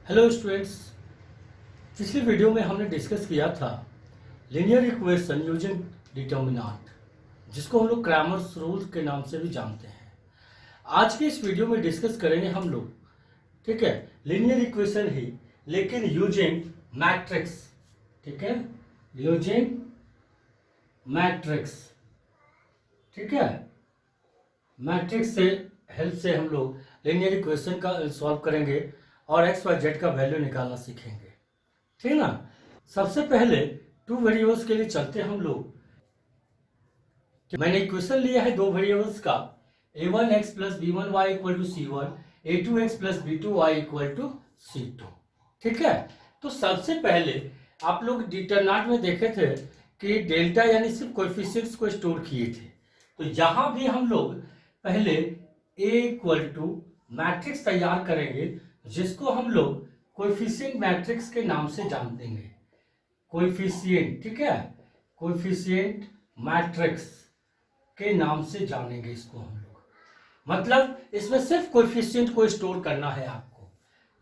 Hello students. पिछली video में हमने डिस्कस किया था लीनियर इक्वेशन यूजिंग डिटर्मिनेंट, जिसको हम लोग क्रैमर्स रूल के नाम से भी जानते हैं। आज के इस वीडियो में डिस्कस करेंगे हम लोग, ठीक है, लीनियर इक्वेशन ही लेकिन यूजिंग मैट्रिक्स, ठीक है, यूजिंग मैट्रिक्स, ठीक है। मैट्रिक्स से हेल्प से हम लोग लीनियर इक्वेशन का सॉल्व करेंगे और एक्स वाई जेड का वैल्यू निकालना सीखेंगे, ठीक है ना। सबसे पहले टू वेरिएबल्स के लिए चलते हैं हम लोग। मैंने इक्वेशन लिया है दो वेरिएबल्स का, a1x plus b1y equal to c1, a2x plus b2y equal to c2, ठीक है। तो सबसे पहले आप लोग डिटरमिनेंट में देखे थे कि डेल्टा यानी सिर्फ कोएफिशिएंट्स को स्टोर किए थे। तो यहां भी हम लोग पहले a इक्वल टू मैट्रिक्स तैयार करेंगे, जिसको हम लोग कोएफिशिएंट मैट्रिक्स के नाम से जान देंगे। कोएफिशिएंट, ठीक है, कोएफिशिएंट मैट्रिक्स के नाम से जानेंगे इसको हम लोग। मतलब इसमें सिर्फ कोएफिशिएंट को स्टोर करना है आपको,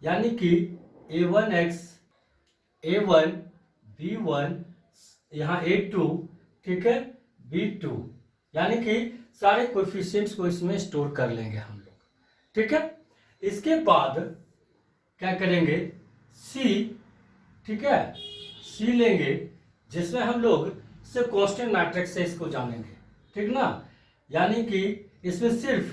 यानी कि a1x, a1, b1, यहाँ a2, ठीक है, b2, यानी कि सारे कोएफिशिएंट्स को इसमें स्टोर कर लेंगे हम लोग, ठीक है। इसके बाद क्या करेंगे, c, ठीक है, c लेंगे, जिसमें हम लोग सिर्फ कांस्टेंट मैट्रिक्स से इसको जानेंगे, ठीक ना। यानी कि इसमें सिर्फ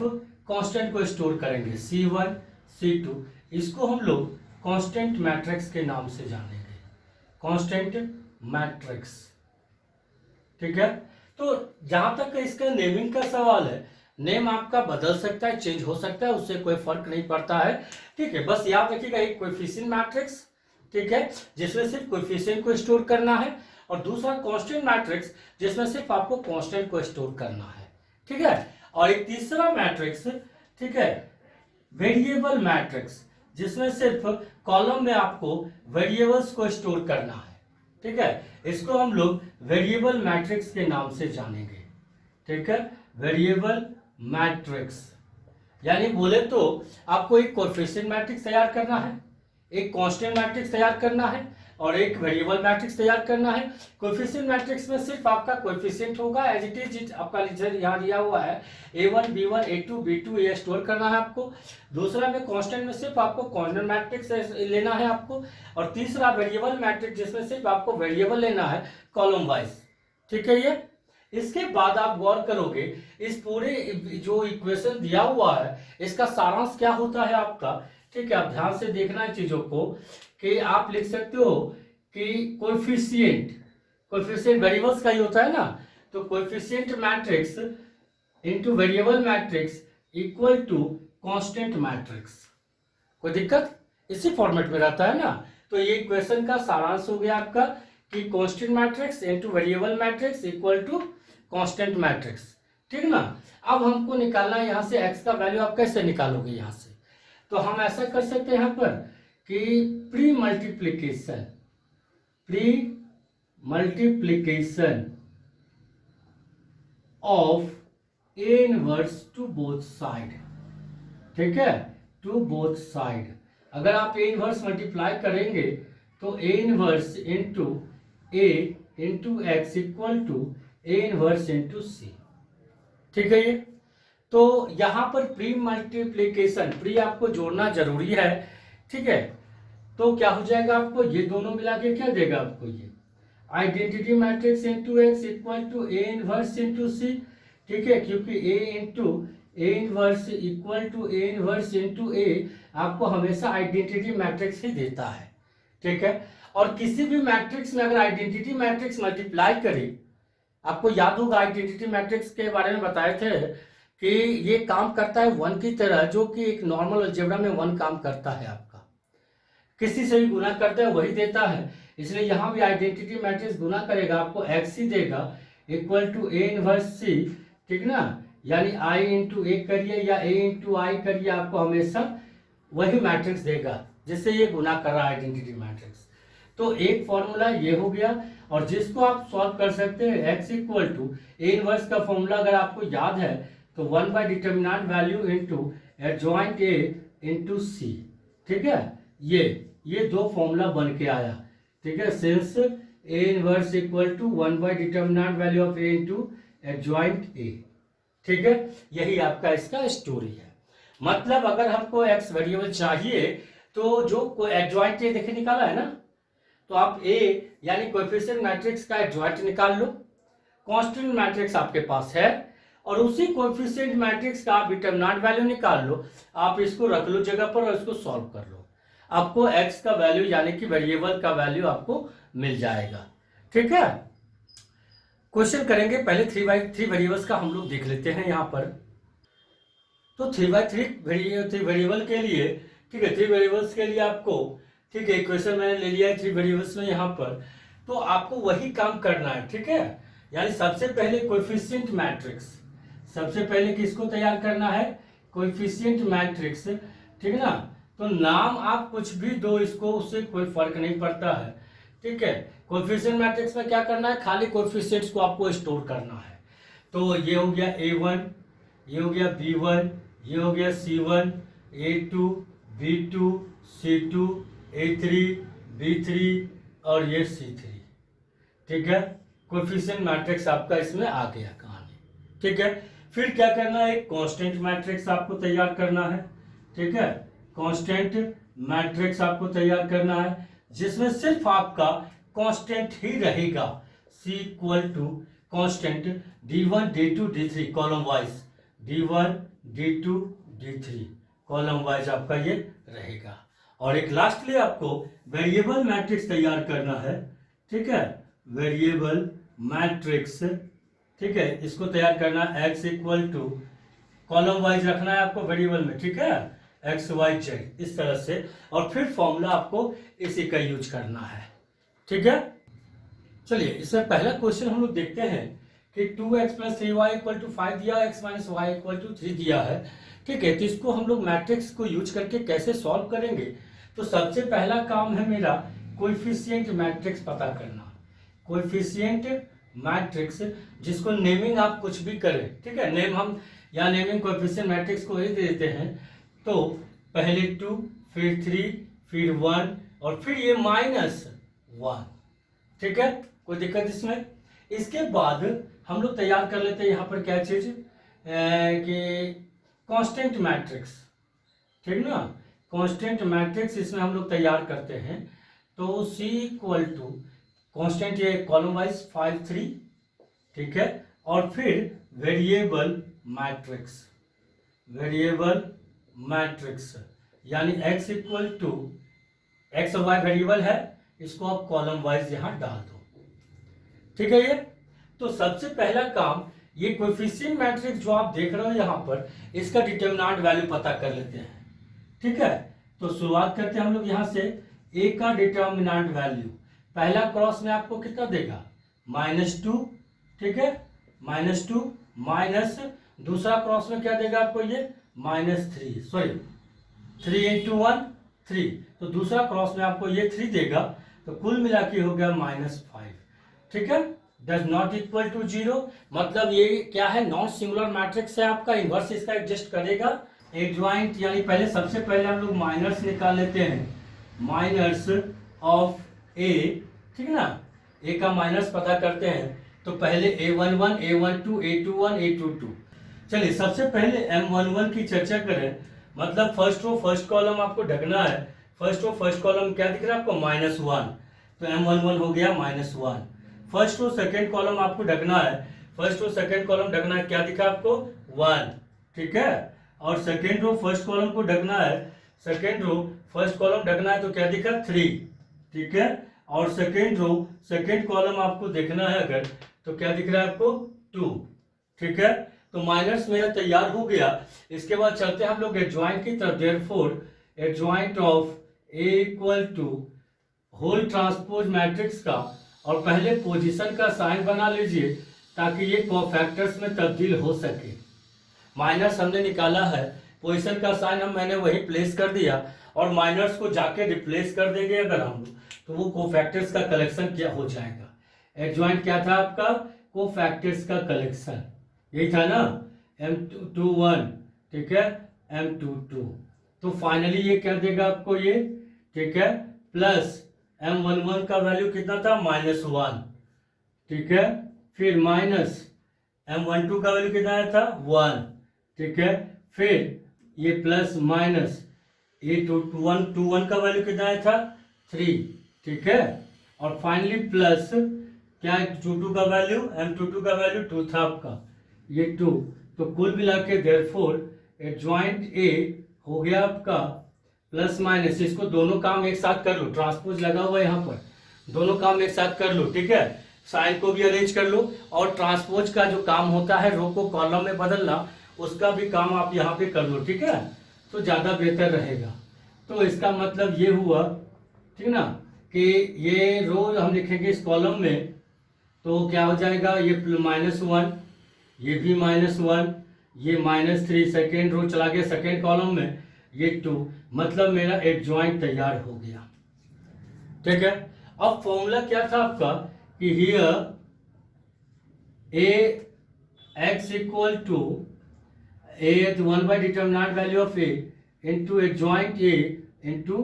कांस्टेंट को स्टोर करेंगे, c1, c2, इसको हम लोग कांस्टेंट मैट्रिक्स के नाम से जानेंगे, कांस्टेंट मैट्रिक्स, ठीक है। तो जहां तक इसका नेमिंग का सवाल है, नेम आपका बदल सकता है, चेंज हो सकता है, उससे कोई फर्क नहीं पड़ता है, ठीक है। बस याद रखिएगा, एक कोएफिशिएंट मैट्रिक्स, ठीक है, जिसमें सिर्फ कोएफिशिएंट को स्टोर करना है, और दूसरा कांस्टेंट मैट्रिक्स, जिसमें सिर्फ आपको कांस्टेंट को स्टोर करना है, ठीक है। और एक तीसरा मैट्रिक्स, ठीक है, वेरिएबल मैट्रिक्स, जिसमें सिर्फ कॉलम में आपको वेरिएबल्स को स्टोर करना है, ठीक है। इसको हम लोग वेरिएबल मैट्रिक्स के नाम से जानेंगे, ठीक है, वेरिएबल मैट्रिक्स। यानी बोले तो आपको एक कोएफिशिएंट मैट्रिक्स तैयार करना है, एक कांस्टेंट मैट्रिक्स तैयार करना है, और एक वेरिएबल मैट्रिक्स तैयार करना है। कोएफिशिएंट मैट्रिक्स में सिर्फ आपका कोएफिशिएंट होगा, एज इट इज आपका यहाँ दिया हुआ है a1, b1, a2, b2, ये स्टोर करना है आपको। दूसरा में कांस्टेंट में सिर्फ आपको कांस्टेंट मैट्रिक्स लेना है आपको, और तीसरा वेरिएबल मैट्रिक्स, जिसमें सिर्फ आपको वेरिएबल लेना है कॉलम वाइज, ठीक है। ये इसके बाद आप गौर करोगे, इस पूरे जो इक्वेशन दिया हुआ है, इसका सारांश क्या होता है आपका, ठीक है। आप ध्यान से देखना है चीजों को, कि आप लिख सकते हो कि कोएफिशिएंट, कोएफिशिएंट वेरिएबल्स का ही होता है ना, तो coefficient matrix into variable matrix equal to constant matrix. कोई दिक्कत, इसी फॉर्मेट में रहता है ना। तो ये इक्वेशन का सारांश हो गया आपका कि constant matrix into variable matrix equal to constant matrix, ठीक ना। अब हमको निकालना है यहाँ से x का वैल्यू। आप कैसे निकालोगे यहाँ से, तो हम ऐसा कर सकते हैं यहाँ पर कि pre multiplication of a inverse two both side, ठीक है, टू बोथ साइड। अगर आप a इनवर्स मल्टीप्लाई करेंगे तो a inverse into a into x equal to a inverse into c, ठीक है। ये तो यहां पर प्री मल्टीप्लीकेशन, प्री आपको जोड़ना जरूरी है, ठीक है। तो क्या हो जाएगा, आपको ये दोनों मिला के क्या देगा आपको, ये identity matrix into x equal to a inverse into c, ठीक है, क्योंकि a into A inverse equal to a inverse into a आपको हमेशा आइडेंटिटी मैट्रिक्स ही देता है, ठीक है। और किसी भी मैट्रिक्स में अगर आइडेंटिटी मैट्रिक्स मल्टीप्लाई करे, आपको याद होगा आइडेंटिटी मैट्रिक्स के बारे में बताए थे कि ये काम करता है वन की तरह, जो कि एक नॉर्मल अलजेब्रा में वन काम करता है आपका, किसी से भी गुना करते हैं वही देता है। इसलिए यहां भी आइडेंटिटी मैट्रिक्स गुना करेगा, आपको एक्स ही देगा equal to A inverse C, ठीक ना। यानी आई इंटू ए करिए या ए इंटू आई करिए, आपको हमेशा वही मैट्रिक्स देगा जिससे ये गुना कर रहा है आइडेंटिटी मैट्रिक्स। तो एक फॉर्मूला ये हो गया, और जिसको आप सॉल्व कर सकते हैं x equal to A inverse का फॉर्मूला अगर आपको याद है तो 1 by determinant value into adjoint A into C, ठीक है। ये ये दो फॉर्मूला बन के आया, ठीक है। Since A inverse equal to one by determinant value of A into adjoint A, ठीक है। यही आपका इसका स्टोरी है। मतलब अगर हमको एक्स वेरिएबल चाहिए तो जो कोई एडजॉइंट ए देखे निकाला है ना, तो आप ए यानी कोएफिशिएंट मैट्रिक्स का एडजॉइंट निकाल लो। कांस्टेंट मैट्रिक्स आपके पास है और उसी कोएफिशिएंट मैट्रिक्स का आप डिटरमिनेंट वैल्यू निकाल लो। आप इसको रख लो जगह पर और इसको सॉल्व कर लो, आपको एक्स का वैल्यू यानी कि वेरिएबल का वैल्यू आपको मिल जाएगा, ठीक है। क्वेश्चन करेंगे, पहले 3/3 वेरिएबल्स का हम लोग देख लेते हैं यहाँ पर। तो 3/3 वेरिएबल के लिए, ठीक है, 3 वेरिएबल्स के लिए आपको, ठीक है, इक्वेशन मैंने ले लिया है 3 वेरिएबल्स में यहाँ पर। तो आपको वही काम करना है, ठीक है। यानी सबसे पहले कोएफिशिएंट मैट्रिक्स, सबसे पहले किसको तैयार करना है, कोएफिशिएंट मैट्रिक्स, ठीक है ना। तो नाम आप कुछ भी दो इसको, उससे कोई फर्क नहीं पड़ता है, ठीक है। कोएफिशिएंट मैट्रिक्स में क्या करना है, खाली कोएफिशिएंट्स को आपको स्टोर करना है। तो ये हो गया A1, ये हो गया B1, ये हो गया C1, A2, B2, C2, A3, B3 और ये C3, ठीक है। कोएफिशिएंट मैट्रिक्स आपका इसमें आ गया कहानी, ठीक है। फिर क्या करना है, एक कांस्टेंट मैट्रिक्स आपको तैयार करना है, ठीक है। कांस्टेंट मैट्रिक्स आपको तैयार करना है जिसमें सिर्फ आपका कांस्टेंट ही रहेगा, C equal to constant D1, D2, D3 column wise, D1, D2, D3 column wise आपका ये रहेगा। और एक लास्टली आपको वेरिएबल मैट्रिक्स तैयार करना है, ठीक है। वेरिएबल मैट्रिक्स, ठीक है, इसको तैयार करना है x equal to column wise रखना है आपको वेरिएबल में, ठीक है, x y z इस तरह से। और फिर फॉर्मूला आपको इसी का यूज करना है, ठीक है। चलिए इसमें पहला क्वेश्चन हम लोग देखते हैं कि 2x + 3y = 5 दिया, x - y = 3 दिया है, ठीक है। तो इसको हम लोग मैट्रिक्स को यूज करके कैसे सॉल्व करेंगे। तो सबसे पहला काम है मेरा कोएफिशिएंट मैट्रिक्स पता करना। कोएफिशिएंट मैट्रिक्स जिसको नेमिंग आप कुछ भी करें, ठीक है, नेम हम या नेमिंग कोएफिशिएंट मैट्रिक्स को ही दे देते हैं। तो पहले 2, फिर 3, फिर 1 और फिर ये -1, ठीक है, कोई दिक्कत इसमें। इसके बाद हम लोग तैयार कर लेते हैं यहाँ पर क्या चीज कि कांस्टेंट मैट्रिक्स, ठीक ना। कांस्टेंट मैट्रिक्स इसमें हम लोग तैयार करते हैं। तो C इक्वल टू कांस्टेंट ये कॉलम वाइज 5, 3, ठीक है। और फिर वेरिएबल मैट्रिक्स, वेरिएबल मैट्रिक्स यानी x इक्वल टू x और y वेरिएबल है, इसको आप कॉलम वाइज यहां डाल दो, ठीक है। ये तो सबसे पहला काम ये कोएफिशिएंट मैट्रिक्स जो आप देख रहे हो यहां पर, इसका डिटरमिनेंट वैल्यू पता कर लेते हैं, ठीक है। तो शुरुआत करते हैं हम लोग यहां से। a का डिटरमिनेंट वैल्यू पहला क्रॉस में आपको कितना देगा, -2, ठीक है, -2 माइनस दूसरा क्रॉस में क्या देगा आपको ये -3, सॉरी 3 × 1 3, तो दूसरा क्रॉस में आपको ये 3 देगा। तो कुल मिला के हो गया -5, ठीक है। डज नॉट इक्वल टू 0, मतलब ये क्या है, नॉन सिंगुलर मैट्रिक्स है आपका, इनवर्स इसका एडजस्ट करेगा। एडजॉइंट यानी पहले सबसे पहले हम लोग माइनस निकाल लेते हैं, माइनस ऑफ a, ठीक है ना। a का माइनस पता करते हैं। तो पहले a11, a12, a21, a22। चलिए सबसे पहले m11 की चर्चा करें। मतलब फर्स्ट रो फर्स्ट कॉलम आपको ढकना है। फर्स्ट रो फर्स्ट कॉलम क्या दिख रहा है आपको, -1, तो m11 हो गया -1। फर्स्ट रो सेकेंड कॉलम आपको ढकना है। फर्स्ट रो सेकेंड कॉलम ढकना है, क्या दिखा आपको 1, ठीक है। और सेकेंड रो फर्स्ट कॉलम को ढकना है, सेकेंड रो फर्स्ट कॉलम ढकना है तो क्या दिखा 3, ठीक है। और सेकेंड रो सेकेंड कॉलम आपको देखना है अगर, तो क्या दिख रहा है आपको 2, ठीक है। तो माइनस मेरा तैयार हो गया। इसके बाद चलते हैं हम लोग एडजॉइंट की तरफ। Therefore adjoint of A equal to whole transpose matrix का, और पहले पोजीशन का साइन बना लीजिए ताकि ये कोफैक्टर्स में तब्दील हो सके। माइनस हमने निकाला है, पोजीशन का साइन मैंने वही प्लेस कर दिया, और माइनस को जाके रिप्लेस कर देंगे अगर हम, तो वो कोफैक्टर्स का कलेक्शन क्या हो जाएगा। एडजॉइंट क्या था आपका, कोफैक्टर्स का कलेक्शन, यही था ना, M21, ठीक है, M22। तो फाइनली ये क्या देगा आपको, ये ठीक है, प्लस M11 का वैल्यू कितना था -1, ठीक है, फिर माइनस M12 का वैल्यू कितना आया था 1, ठीक है, फिर ये प्लस माइनस A21 का वैल्यू कितना आया था 3, ठीक है, और फाइनली प्लस क्या है 22 का वैल्यू, M22 का वैल्यू 2 था आपका, ये 2, तो कुल मिला के देयरफॉर एडजॉइंट ए हो गया आपका प्लस माइनस, इसको दोनों काम एक साथ कर लो, ट्रांसपोज लगा हुआ है यहाँ पर, दोनों काम एक साथ कर लो, ठीक है, साइन को भी अरेंज कर लो, और ट्रांसपोज का जो काम होता है रो को कॉलम में बदलना, उसका भी काम आप यहाँ पे कर लो, ठीक है, तो ज़्यादा बेहतर रहेगा। तो इसका मतलब ये हुआ, ठीक ना, कि ये रो हम लिखेंगे इस कॉलम में, तो क्या हो जाएगा, ये -1, ये भी -1, ये -3, सेकेंड रो चला गया सेकेंड कॉलम में, ये 2, मतलब मेरा एडजॉइंट तैयार हो गया, ठीक है। अब फॉर्मूला क्या था आपका कि here A x equal to A 1 by determinant value of A into adjoint A into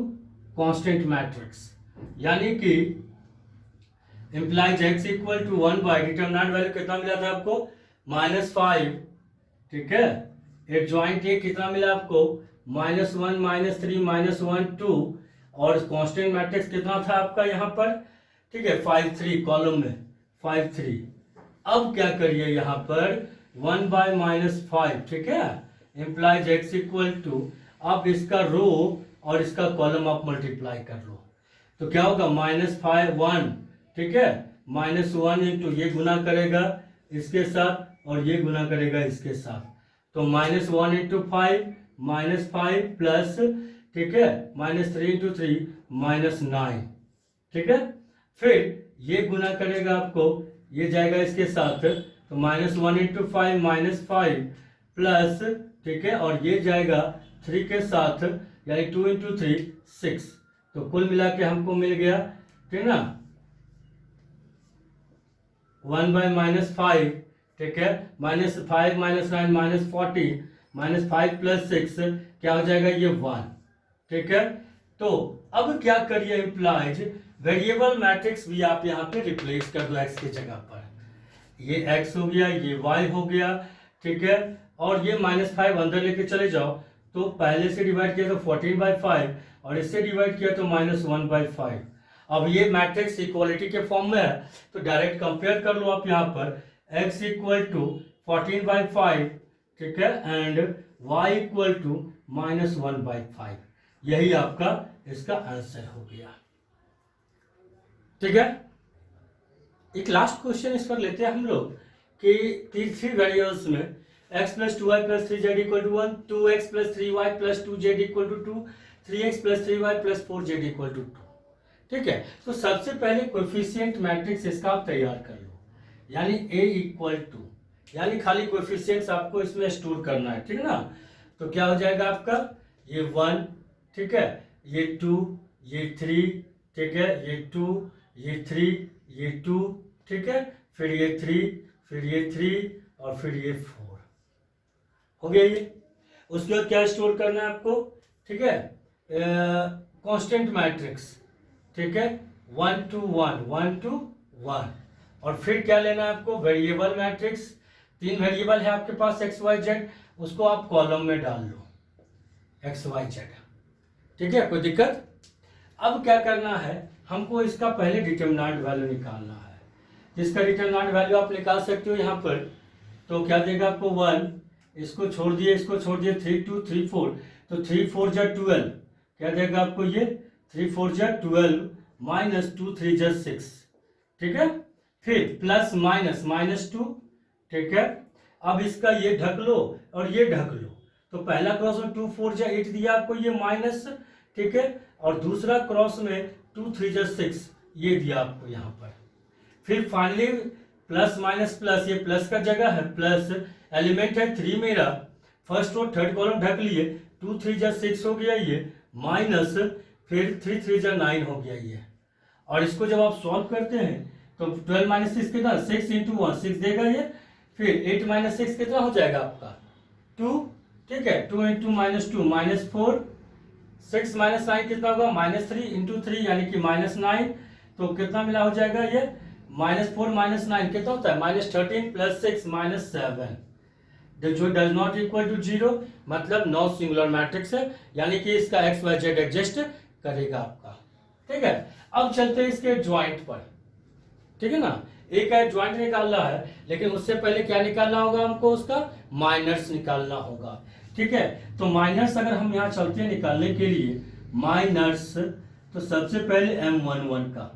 constant matrix, यानी कि implies x equal to 1 by determinant value कितना मिला था आपको -5, ठीक है, एडजॉइंट ए कितना मिला आपको -1 -3 -1 2, और कांस्टेंट मैट्रिक्स कितना था आपका यहाँ पर, ठीक है, 5 3 कॉलम में 5 3। अब क्या करिए यहाँ पर 1 बाय -5, ठीक है, इम्प्लाइज एक्स इक्वल टू, अब इसका रो और इसका कॉलम आप मल्टीप्लाई कर लो, तो क्या होगा -5 1, ठीक है, -1 इंटू ये गुना करेगा इसके साथ और ये गुना करेगा इसके साथ, तो -1 इंटू 5 -5 प्लस, ठीक है, -3 इंटू 3 -9, ठीक है, फिर ये गुना करेगा आपको, ये जाएगा इसके साथ, तो -1 इंटू 5 -5 प्लस, ठीक है, और ये जाएगा 3 के साथ, यानी 2 इंटू 3 6, तो कुल मिला के हमको मिल गया, ठीक ना, 1 बाय -5, ठीक है, -5 -9 -40 -5 प्लस 6 क्या हो जाएगा ये 1, ठीक है। तो अब क्या करिए इम्प्लाइज वेरिएबल मैट्रिक्स भी आप यहाँ पे रिप्लेस कर दो x की जगह पर, ये x हो गया, ये y हो गया, ठीक है, और ये -5 अंदर लेके चले जाओ, तो पहले से डिवाइड किया तो 14/5 और इससे डिवाइड किया तो -1/5। अब ये मैट्रिक्स इक्वालिटी के फॉर्म में है, तो डायरेक्ट कंपेयर कर लो आप यहाँ पर, x इक्वल टू 14/5, ठीक है, एंड y इक्वल टू -1/5, यही आपका इसका आंसर हो गया, ठीक है। एक लास्ट क्वेश्चन इस पर लेते हैं हम लोग कि 3 वेरिएबल्स में x + 2y + 3z = 1, 2x + 3y + 2z = 2, 3x + 3y + 4z = 2, ठीक है। तो सबसे पहले कोएफिशिएंट मैट्रिक्स इसका आप तैयार कर लो, यानी a = 2, यानी खाली कोएफिशिएंट्स आपको इसमें स्टोर करना है, ठीक है ना, तो क्या हो जाएगा आपका ये 1, ठीक है, ये 2, ये 3, ठीक है, ये 2, ये 3, ये 2, ठीक है, फिर ये 3, फिर ये 3 और फिर ये 4 हो गया ये। उसके बाद क्या स्टोर करना है आपको, ठीक है, कांस्टेंट मैट्रिक्स, ठीक है, 1 to 1 1 to 1, और फिर क्या लेना है आपको वेरिएबल मैट्रिक्स, 3 वेरिएबल है आपके पास x y z, उसको आप कॉलम में डाल लो x y z, ठीक है, कोई दिक्कत। अब क्या करना है हमको, इसका पहले डिटरमिनेंट वैल्यू निकालना है, जिसका डिटरमिनेंट वैल्यू आप निकाल सकते हो यहाँ पर, तो क्या देगा आपको 1, इसको छोड़ दिए, इसको छोड़ दिए, 3 2 3 4, तो 3 4 जा 12, क्या देगा आपको ये 3 4 जा 12 -2 3 जा 6, ठीक है, फिर प्लस माइनस -2, ठीक है। अब इसका ये ढक लो और ये ढक लो, तो पहला क्रॉस में 2 4 जा 8 दिया आपको ये माइनस, ठीक है, और दूसरा क्रॉस में 2 3 जा 6 ये दिया आपको यहाँ पर, फिर फाइनली प्लस माइनस प्लस, ये प्लस का जगह है, प्लस एलिमेंट है 3 मेरा, फर्स्ट और थर्ड कॉलम ढक लिए, 2 3 जा 6 हो गया ये, माइनस फिर 3 3 जा 9 हो गया ये, और इसको जब आप सॉल्व करते हैं तो 12 - 6 कितना 6 × 1 6 देगा ये, फिर 8 - 6 कितना हो जाएगा आपका 2, ठीक है, 2 × -2 -2 -4 6 माइनस 9 कितना होगा, -3 इंटू 3 यानी कि -9, तो कितना मिला हो जाएगा ये, -4 -9 कितना होता है, -13 + 6 -7, जो डज नॉट इक्वल टू 0, मतलब नॉन सिंगुलर मैट्रिक्स है, यानी कि इसका एक्स वाई जेड एग्जिस्ट करेगा आपका। ठीक है, अब चलते हैं इसके ज्वाइंट पर। ठीक है ना, एक है ज्वाइंट निकालना है, लेकिन उससे पहले क्या निकालना होगा हमको, उसका माइनर्स निकालना होगा। ठीक है, तो माइनर्स अगर हम यहाँ चलते हैं निकालने के लिए माइनर्स, तो सबसे पहले M11 का,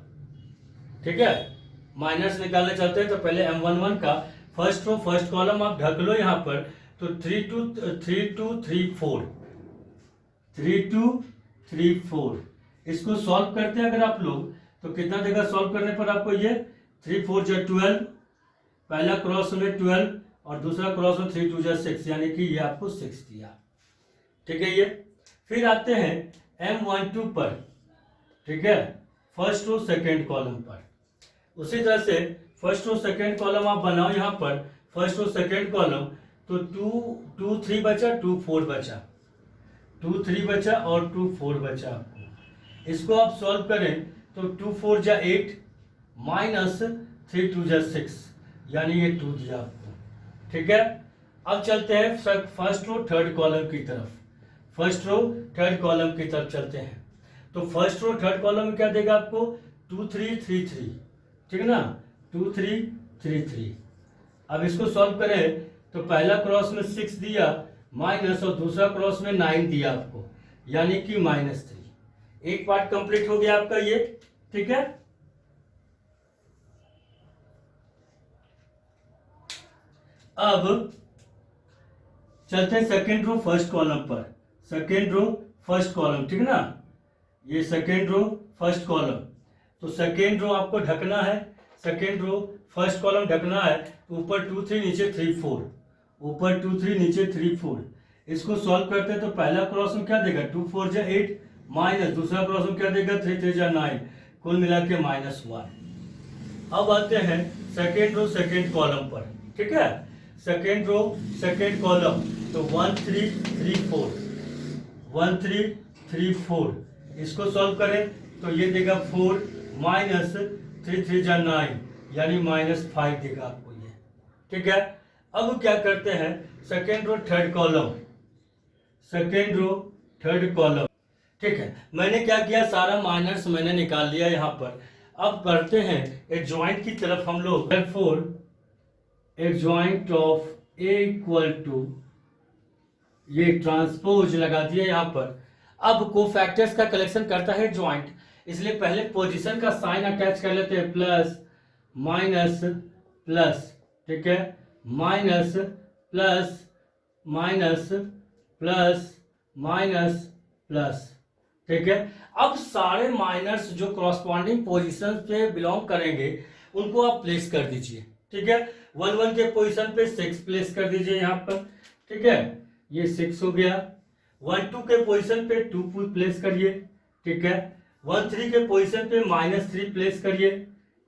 ठीक है, माइनर्स निकालने चलते हैं तो पहले M11 का फर्स्ट रो फर्स्ट कॉलम आप ढक लो यहाँ पर, तो 3 2 3 4 3 2 3 4, इसको सॉल्व करते हैं अगर आप लोग, तो कितना देगा सॉल्व करने पर आपको, ये 3 4 जा 12, पहला क्रॉस में 12 और दूसरा क्रॉस में 3 2 जा 6, यानी कि ये आपको 6 दिया। ठीक है, ये फिर आते हैं M12 पर। ठीक है, फर्स्ट रो सेकेंड कॉलम पर उसी तरह से फर्स्ट रो सेकेंड कॉलम आप बनाओ यहाँ पर, फर्स्ट रो सेकेंड कॉलम, तो 2 3 बचा, 2 4 बचा, 2 3 बचा और 2 4 बचा आपको। इसको आप सॉल्व करें तो 2 4 जा 8 माइनस 3 2 जा 6, यानी ये 2 दिया आपको। ठीक है, अब चलते हैं फर्स्ट रो थर्ड कॉलम की तरफ, फर्स्ट रो थर्ड कॉलम की तरफ चलते हैं। तो फर्स्ट रो थर्ड कॉलम में क्या देगा आपको, 2 3 3 3, ठीक है ना, 2 3 3 3। अब इसको सॉल्व करें तो पहला क्रॉस में 6 दिया माइनस और दूसरा क्रॉस में 9 दिया आपको, यानी कि -3। एक पार्ट कंप्लीट हो गया आपका ये। ठीक है, अब चलते हैं सेकेंड रो फर्स्ट कॉलम पर, सेकेंड रो फर्स्ट कॉलम, ठीक है ना, ये सेकेंड रो फर्स्ट कॉलम, तो सेकेंड रो आपको ढकना है, सेकेंड रो फर्स्ट कॉलम ढकना है, तो ऊपर 2 3 नीचे 3 4, ऊपर 2 3 नीचे 3 4। इसको सॉल्व करते हैं तो पहला क्रॉस में क्या देगा, 2 4 जा 8 माइनस दूसरा क्रॉस में क्या देगा, 3 3 जा 9, कुल मिला के -1। अब आते हैं सेकेंड रो सेकेंड कॉलम पर। ठीक है, सेकेंड रो सेकेंड कॉलम, तो 1 3 3 4, 1 3 3 4, इसको सॉल्व करें तो ये देगा 4 माइनस 3 3 जा 9, यानी -5 देगा आपको ये। ठीक है, अब क्या करते हैं second row third column, second row third column. ठीक है, मैंने क्या किया, सारा माइनर्स मैंने निकाल लिया यहाँ पर। अब बढ़ते हैं एक ज्वाइंट की तरफ हम लोग। therefore एक joint of A equal to, ये ट्रांसपोज लगा दिया यहाँ पर। अब कोफैक्टर्स का कलेक्शन करता है ज्वाइंट, इसलिए पहले पोजीशन का साइन अटैच कर लेते हैं, प्लस माइनस प्लस। ठीक है, minus plus minus plus minus plus. ठीक है, अब सारे माइनर्स जो कॉरस्पॉन्डिंग पोजीशन पे बिलोंग करेंगे उनको आप प्लेस कर दीजिए। ठीक है, 1 1 के पोजीशन पे 6 प्लेस कर दीजिए यहाँ पर। ठीक है, ये 6 हो गया। 1 2 के पोजीशन पे 2 प्लेस करिए। ठीक है, 1 3 के पोजीशन पे -3 प्लेस करिए।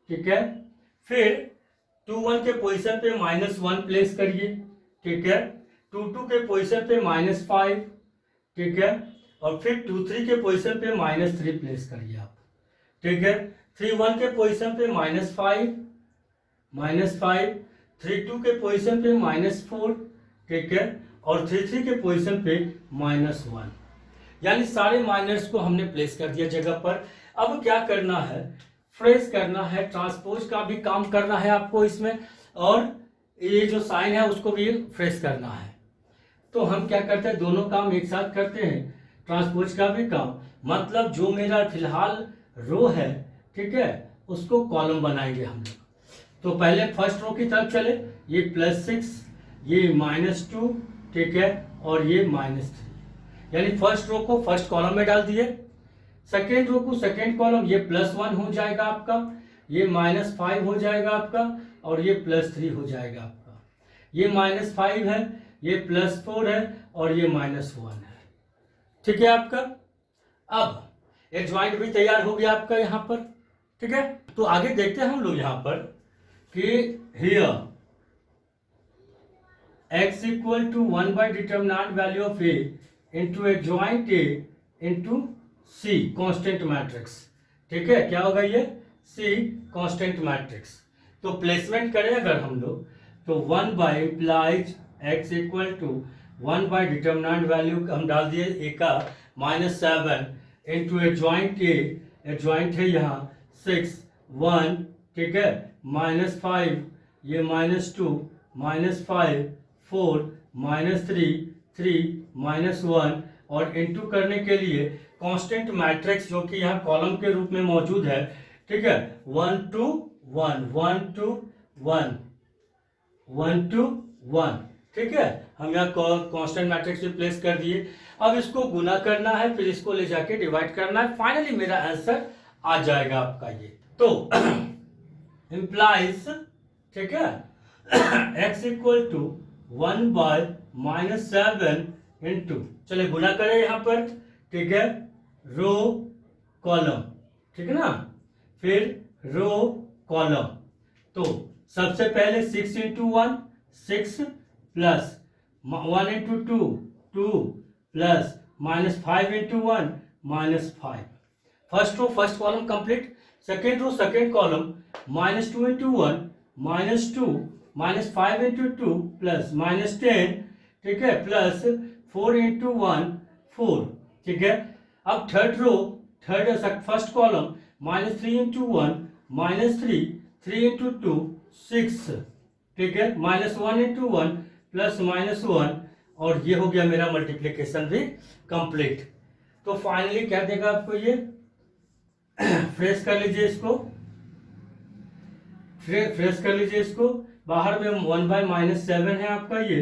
ठीक है, फिर 2 1 के पोजीशन पे -1 प्लेस करिए। ठीक है, 2 2 के पोजीशन पे -5। ठीक है, और फिर 2 3 के पोजीशन पे -3 प्लेस करिए आप। ठीक है, 3 1 के पोजीशन पे -5, -5, 3 2 के पोजीशन पे -4। ठीक है, और 3 3 के पोजीशन पे -1, यानी सारे माइनर्स को हमने प्लेस कर दिया जगह पर। अब क्या करना है, फ्रेश करना है, ट्रांसपोज का भी काम करना है आपको इसमें, और ये जो साइन है उसको भी फ्रेश करना है। तो हम क्या करते हैं, दोनों काम एक साथ करते हैं, ट्रांसपोज का भी काम, मतलब जो मेरा फिलहाल रो है, ठीक है, उसको कॉलम बनाएंगे हम लोग। तो पहले फर्स्ट रो की तरफ चले, ये +6, ये -2, ठीक है, और ये -3, यानी फर्स्ट रो को फर्स्ट कॉलम में डाल दिए, सेकेंड रो को सेकेंड कॉलम, ये +1 हो जाएगा आपका, ये -5 हो जाएगा आपका, और ये +3 हो जाएगा आपका। ये -5 है, ये +4 है, और ये -1 है। ठीक है आपका। अब एक ज्वाइंट भी तैयार हो गया आपका यहाँ पर। ठीक है, तो आगे देखते हैं हम लोग यहाँ पर कि here x = 1 by determinant value of a into a joint a into C constant matrix. ठीक है, क्या होगा ये? C constant matrix. तो प्लेसमेंट करें अगर हम लोग, तो 1 by implies x equal to 1 by determinant value हम डाल दिए ए का -7 इंटू एडजॉइंट है यहाँ 6 1, ठीक है, -5, ये -2 -5 4 -3 3 -1, और इंटू करने के लिए कांस्टेंट मैट्रिक्स जो कि यहाँ कॉलम के रूप में मौजूद है। ठीक है, 1 to 1 1 to 1 1 to 1। ठीक है, हम यहाँ कांस्टेंट मैट्रिक्स में प्लेस कर दिए। अब इसको गुना करना है, फिर इसको ले जाके डिवाइड करना है, फाइनली मेरा आंसर आ जाएगा आपका ये। तो इम्प्लाइज, ठीक है, x equal to 1 by -7 into, चलिए गुना करें यहाँ पर। ठीक है, रो कॉलम, ठीक है ना, फिर रो कॉलम। तो सबसे पहले 6 into 1 6 plus 1 into 2 2 plus -5 into 1 -5। First row first column complete. Second row second column -2 into 1 -2 -5 into 2 plus -10, ठीक है, प्लस 4 इंटू 1 4। ठीक है, अब third row first column -3 into 1 -3 3 into 2 6, ठीक है, -1 इंटू 1 प्लस -1, और ये हो गया मेरा मल्टीप्लिकेशन भी कंप्लीट। तो फाइनली क्या देगा आपको ये, फ्रेश कर लीजिए इसको, फ्रेश कर लीजिए इसको। बाहर में 1 बाय -7 है आपका ये,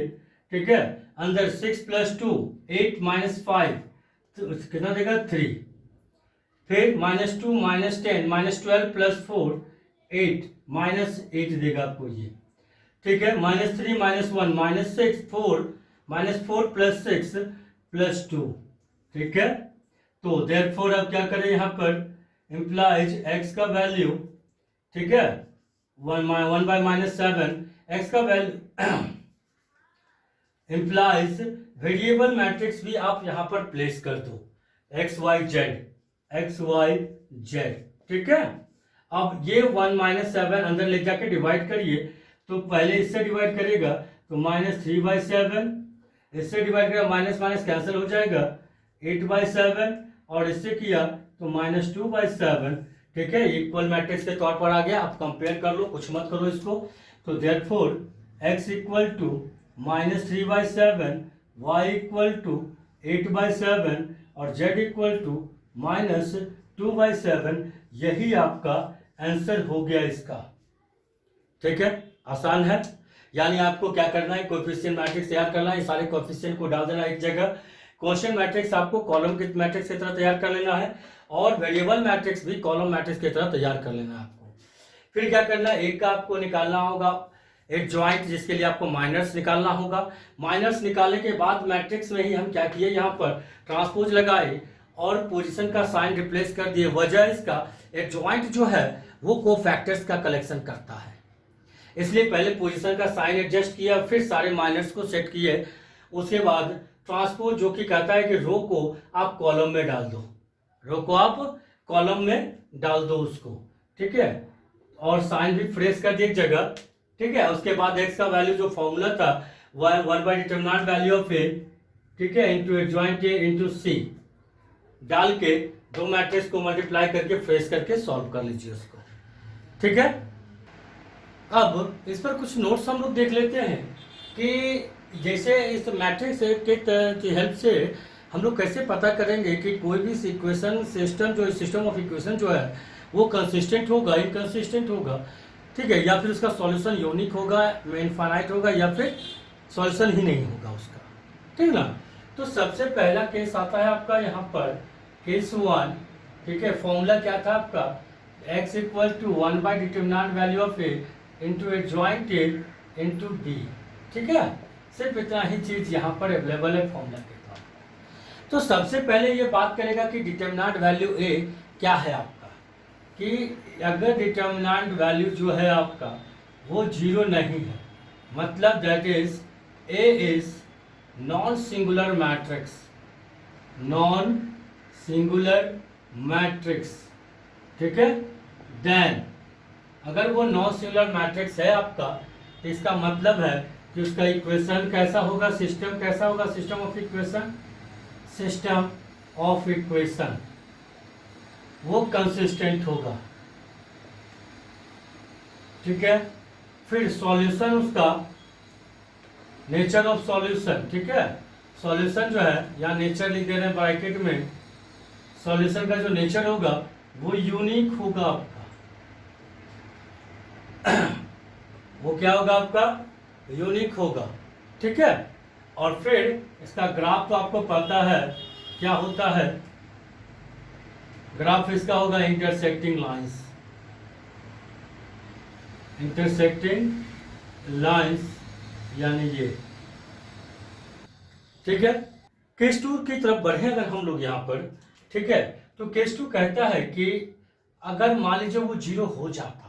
ठीक है, अंदर 6 प्लस 2 8 -5, तो कितना देगा 3, फिर -2 -10 -12 प्लस 4 8 -8 देगा आपको ये। ठीक है, -3 -1 -6 4 प्लस 6 प्लस 2। ठीक है, तो देयरफॉर अब क्या करें यहाँ पर, इम्प्लाइज x का वैल्यू, ठीक है, 1 बाय -7 x का वैल्यू इम्प्लाइज वेरिएबल मैट्रिक्स भी आप यहां पर प्लेस कर दो, x y z। ठीक है, अब ये 1 -7 अंदर ले जाके डिवाइड करिए, तो पहले इससे डिवाइड करेगा तो -3/7, इससे डिवाइड करेगा माइनस माइनस कैंसिल हो जाएगा 8/7, और इससे किया तो -2/7। ठीक है, इक्वल मैट्रिक्स के तौर पर आ गया। आप कंपेयर कर लो, कुछ मत करो इसको। तो therefore x equal to -3/7, y equal to 8/7 और z इक्वल टू -2/7। यही आपका आंसर हो गया इसका। ठीक है, आसान है। यानी आपको क्या करना है, कोएफिशिएंट मैट्रिक्स तैयार करना है, सारे कोएफिशिएंट को डाल देना एक जगह। क्वेश्चन मैट्रिक्स आपको कॉलम के मैट्रिक्स की तरह तैयार कर लेना है, और वेरिएबल मैट्रिक्स भी कॉलम मैट्रिक्स की तरह तैयार कर लेना है आपको। फिर क्या करना है, एक का आपको निकालना होगा एक ज्वाइंट, जिसके लिए आपको माइनर्स निकालना होगा। माइनर्स निकालने के बाद मैट्रिक्स में ही हम क्या किए, यहाँ पर ट्रांसपोज लगाए और पोजीशन का साइन रिप्लेस कर दिए। वजह इसका, एक ज्वाइंट जो है वो कोफैक्टर्स का कलेक्शन करता है, इसलिए पहले पोजीशन का साइन एडजस्ट किया, फिर सारे माइनर्स को सेट किए। उसके बाद ट्रांसपोज जो कि कहता है कि रो को आप कॉलम में डाल दो, रो को आप कॉलम में डाल दो उसको। ठीक है, और साइन भी फ्रेश कर दिए एक जगह। ठीक है, उसके बाद एक्स का वैल्यू जो फॉर्मूला था 1 बाई डिटरमिनेंट वैल्यू ऑफ ए, ठीक है, इंटू एडजॉइंट ए इंटू सी डाल के दो मैट्रिक्स को मल्टीप्लाई करके फ्रेश करके सॉल्व कर लीजिए उसको। ठीक है, अब इस पर कुछ नोट्स हम लोग देख लेते हैं कि जैसे इस मैट्रिक्स की हेल्प से हम लोग कैसे पता करेंगे कि कोई भी इक्वेशन सिस्टम जो सिस्टम ऑफ इक्वेशन जो है वो कंसिस्टेंट होगा, इनकंसिस्टेंट होगा, ठीक है, या फिर उसका सॉल्यूशन यूनिक होगा, इनफाइनाइट होगा, या फिर सॉल्यूशन ही नहीं होगा उसका। ठीक ना, तो सबसे पहला केस आता है आपका यहाँ पर केस 1। ठीक है, फॉर्मूला क्या था आपका, x equal to 1 by determinant value of A into adjoint A into B. ठीक है, सिर्फ इतना ही चीज यहाँ पर अवेलेबल है फॉर्मूला के तौर पर। तो सबसे पहले ये बात करेगा कि डिटरमिनेंट वैल्यू ए क्या है आपका, कि अगर डिटरमिनेंट वैल्यू जो है आपका वो 0 नहीं है, मतलब that is a is non singular matrix, non singular matrix, ठीक है। देन अगर वो नॉन सिंगुलर मैट्रिक्स है आपका, तो इसका मतलब है कि उसका इक्वेशन कैसा होगा, सिस्टम कैसा होगा, system of equation, system of equation वो कंसिस्टेंट होगा, ठीक है। फिर सॉल्यूशन, उसका नेचर ऑफ सॉल्यूशन, ठीक है। सॉल्यूशन जो है, या नेचर लिख दे रहे हैं ब्रैकेट में, सॉल्यूशन का जो नेचर होगा वो यूनिक होगा आपका। वो क्या होगा आपका, यूनिक होगा, ठीक है। और फिर इसका ग्राफ तो आपको पता है क्या होता है, ग्राफ इसका होगा इंटरसेक्टिंग लाइंस, इंटरसेक्टिंग लाइंस यानी ये, ठीक है। केस 2 की तरफ बढ़े अगर हम लोग यहाँ पर, ठीक है। तो केस 2 कहता है कि अगर मान लीजिए वो जीरो हो जाता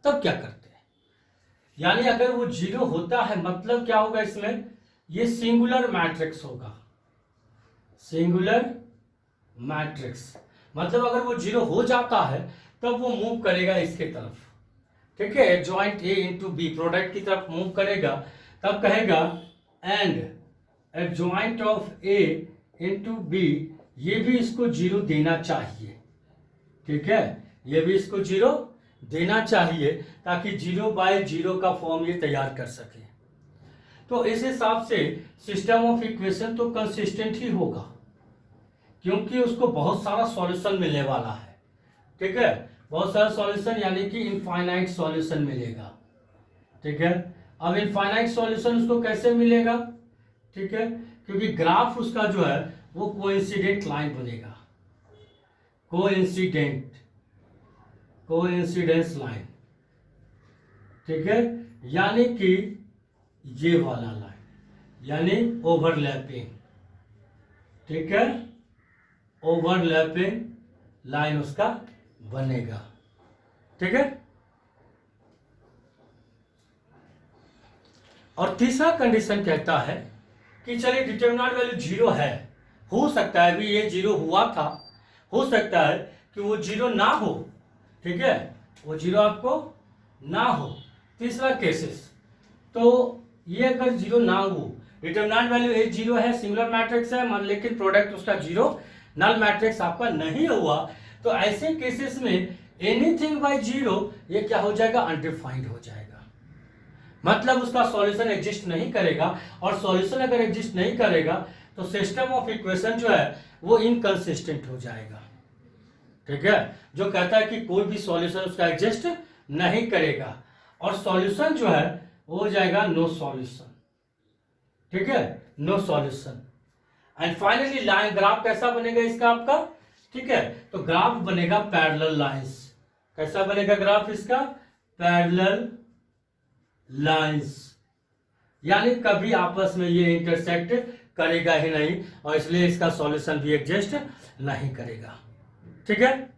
तब क्या करते हैं, यानी अगर वो जीरो होता है मतलब क्या होगा इसमें, ये सिंगुलर मैट्रिक्स होगा, सिंगुलर मैट्रिक्स मतलब अगर वो जीरो हो जाता है तब वो मूव करेगा इसके तरफ, ठीक है, adjoint A into B, product की तरफ मूव करेगा, तब कहेगा and adjoint of A into B, ये भी इसको जीरो देना चाहिए, ठीक है, ये भी इसको जीरो देना चाहिए ताकि 0/0 का फॉर्म ये तैयार कर सके। तो इस हिसाब से सिस्टम ऑफ इक्वेशन तो कंसिस्टेंट ही होगा, क्योंकि उसको बहुत सारा सॉल्यूशन मिलने वाला है, ठीक है, बहुत सारा सॉल्यूशन यानी कि इनफाइनाइट सॉल्यूशन मिलेगा, ठीक है। अब इनफाइनाइट सॉल्यूशन उसको कैसे मिलेगा, ठीक है, क्योंकि ग्राफ उसका जो है वो कोइंसिडेंट लाइन बनेगा, कोइंसिडेंस लाइन, ठीक है, यानी कि ये वाला लाइन यानी ओवरलैपिंग, ठीक है, ओवरलैपिंग लाइन उसका बनेगा, ठीक है। और तीसरा कंडीशन कहता है कि चलिए डिटरमिनेंट वैल्यू जीरो है, हो सकता है अभी ये जीरो हुआ था, हो सकता है कि वो जीरो ना हो, ठीक है, वो जीरो आपको ना हो। तीसरा केसेस, तो ये अगर जीरो ना हो, डिटरमिनेंट वैल्यू ए जीरो है, सिंगुलर मैट्रिक्स है, लेकिन प्रोडक्ट उसका जीरो, नल मैट्रिक्स आपका नहीं हुआ, तो ऐसे केसेस में एनीथिंग बाय जीरो ये क्या हो जाएगा, अनडिफाइंड हो जाएगा, मतलब उसका सॉल्यूशन एग्जिस्ट नहीं करेगा, और सॉल्यूशन अगर एग्जिस्ट नहीं करेगा तो सिस्टम ऑफ इक्वेशन जो है वो इनकंसिस्टेंट हो जाएगा, ठीक है, जो कहता है कि कोई भी सॉल्यूशन उसका एग्जिस्ट नहीं करेगा, और सॉल्यूशन जो है वो हो जाएगा नो सॉल्यूशन, ठीक है, no solution. And finally line graph कैसा बनेगा इसका आपका, ठीक है, तो ग्राफ बनेगा पैरेलल लाइंस, कैसा बनेगा ग्राफ इसका, पैरेलल लाइंस, यानी कभी आपस में ये इंटरसेक्ट करेगा ही नहीं, और इसलिए इसका सॉल्यूशन भी एग्जिस्ट नहीं करेगा, ठीक है।